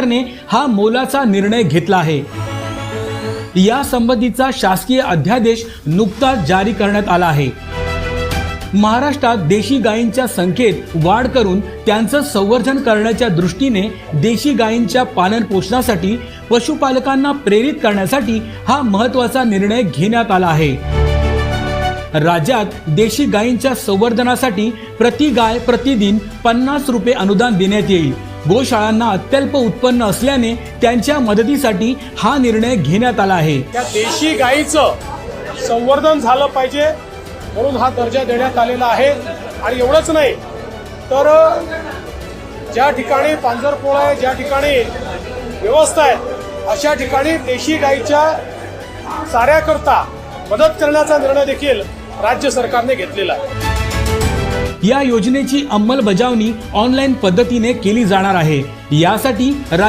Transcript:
सरकारने हा मोलाचा निर्णय घेतला आहे। या संबंधीचा शासकीय अध्यादेश नुकताच जारी करण्यात आला आहे। महाराष्ट्रात देशी गायींच्या संख्येत वाढ करून त्यांचं संवर्धन करण्याच्या दृष्टीने देशी गायींच्या पालन पोषणासाठी पशुपालकांना प्रेरित करण्यासाठी हा महत्त्वाचा निर्णय घेण्यात आला आहे। राज्यात देशी गायींच्या संवर्धनासाठी प्रति गाय प्रतिदिन 50 रुपये अनुदान देण्यात येईल। गोशाळांना अत्यल्प उत्पन्न असल्याने त्यांच्या मदतीसाठी हा निर्णय घेण्यात आला आहे। त्या देशी गायीचं संवर्धन झालं पाहिजे म्हणून हा दर्जा देण्यात आलेला आहे। आणि एवढंच नाही तर ज्या ठिकाणी पांजरपोळ आहे, ज्या ठिकाणी व्यवस्था आहे, अशा ठिकाणी देशी गायीच्या चाऱ्याकरता मदत करण्याचा निर्णय देखील राज्य सरकारने घेतलेला आहे। या योजनेची अंमलबजावणी ऑनलाईन पद्धतीने केली जाणार आहे। यासाठी